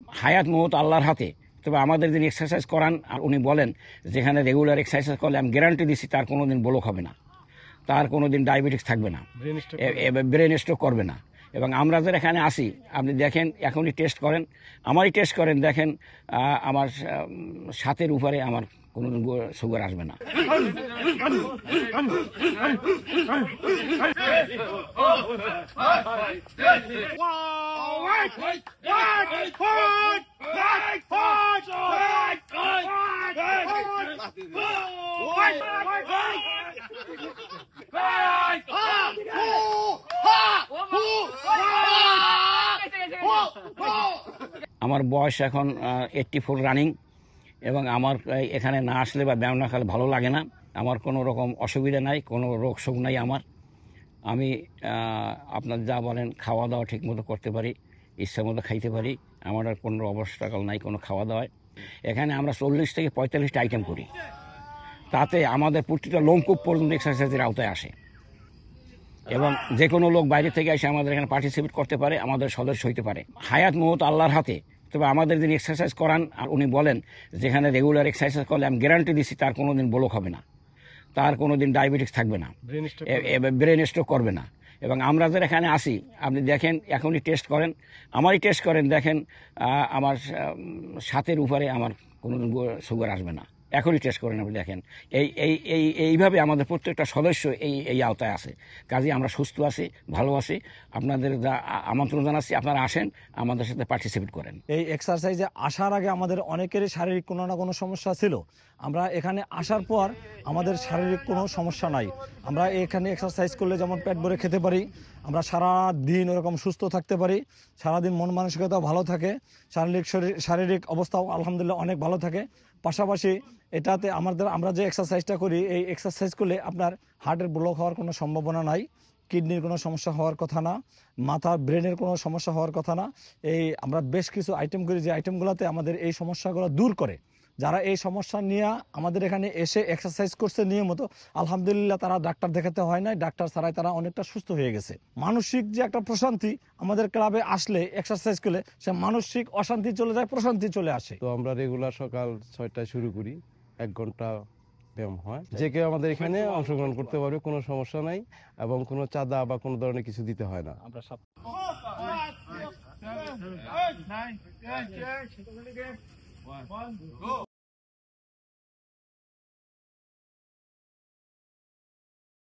হায়াত মওত আল্লাহর হাতে। তবে আমাদের যিনি এক্সারসাইজ করান আর উনি বলেন যেখানে রেগুলার এক্সারসাইজ করলে আমি গ্যারান্টি দিচ্ছি তার কোনোদিন ব্লক হবে না, তার কোনোদিন ডায়াবেটিস থাকবে না, ব্রেন স্ট্রোক করবে না। এবং আমরা যারা এখানে আসি আপনি দেখেন এখনই টেস্ট করেন, আমারই টেস্ট করেন, দেখেন আমার 7-এর উপরে আমার কোনো সুগার আসবে না। আমার বয়স এখন 84 রানিং, এবং আমার এখানে না আসলে বা ব্যায়াম না খেলে ভালো লাগে না। আমার কোনো রকম অসুবিধা নাই, কোনো রোগ শোক নাই আমার। আমি আপনার যা বলেন খাওয়া দাওয়া ঠিক মতো করতে পারি, ইচ্ছা মতো খাইতে পারি, আমার আর কোনো অবস্থাকাল নাই কোনো খাওয়া দাওয়ায়। এখানে আমরা 40 থেকে 45টা আইটেম করি, তাতে আমাদের প্রতিটা লোমকূপ পর্যন্ত এক্সারসাইজের আওতায় আসে। এবং যে কোনো লোক বাইরে থেকে এসে আমাদের এখানে পার্টিসিপেট করতে পারে, আমাদের সদস্য হইতে পারে। হায়াত মওত আল্লাহর হাতে। তবে আমাদের যিনি এক্সারসাইজ করান আর উনি বলেন যেখানে রেগুলার এক্সারসাইজ করলে আমি গ্যারান্টি দিচ্ছি তার কোনোদিন ব্লক হবে না, তার কোনোদিন ডায়াবেটিস থাকবে না, ব্রেন স্ট্রোক করবে না। এবং আমরা যারা এখানে আসি আপনি দেখেন এখনই টেস্ট করেন, আমারই টেস্ট করেন, দেখেন আমার 7-এর উপরে আমার কোনো সুগার আসবে না। এখনই টেস্ট করেন, আপনি দেখেন এইভাবে আমাদের প্রত্যেকটা সদস্য এই আওতায় আছে। কাজে আমরা সুস্থ আছি, ভালো আছি। আপনাদের যা আমন্ত্রণ জানাচ্ছি, আপনারা আসেন, আমাদের সাথে পার্টিসিপেট করেন। এই এক্সারসাইজে আসার আগে আমাদের অনেকেরই শারীরিক কোনো না কোনো সমস্যা ছিল। আমরা এখানে আসার পর আমাদের শারীরিক কোনো সমস্যা নাই। আমরা এখানে এক্সারসাইজ করলে যেমন পেট ভরে খেতে পারি, আমরা সারা দিন এরকম সুস্থ থাকতে পারি, সারাদিন মন মানসিকতাও ভালো থাকে, শারীরিক অবস্থাও আলহামদুলিল্লাহ অনেক ভালো থাকে। পাশাপাশি এটাতে আমরা যে এক্সারসাইজটা করি, এই এক্সারসাইজ করলে আপনার হার্টের ব্লক হওয়ার কোনো সম্ভাবনা নাই, কিডনির কোনো সমস্যা হওয়ার কথা না, মাথা ব্রেনের কোনো সমস্যা হওয়ার কথা না। এই আমরা বেশ কিছু আইটেম করি যে আইটেমগুলোতে আমাদের এই সমস্যাগুলো দূর করে। যারা এই সমস্যা নিয়ে আমাদের এখানে এসে এক্সারসাইজ করছে নিয়মিত, আলহামদুলিল্লাহ তারা ডাক্তার দেখাতে হয় না, ডাক্তার ছাড়াই তারা অনেকটা সুস্থ হয়ে গেছে। মানসিক যে একটা প্রশান্তি, আমাদের ক্লাবে আসলে এক্সারসাইজ করলে সে মানসিক অশান্তি চলে যায়, প্রশান্তি চলে আসে। তো আমরা রেগুলার সকাল 6টায় শুরু করি, 1 ঘন্টা ব্যায়াম হয়। যে কেউ আমাদের এখানে অংশগ্রহণ করতে পারবে, কোনো সমস্যা নাই, এবং কোনো চাঁদা বা কোনো ধরনের কিছু দিতে হয় না। আমরা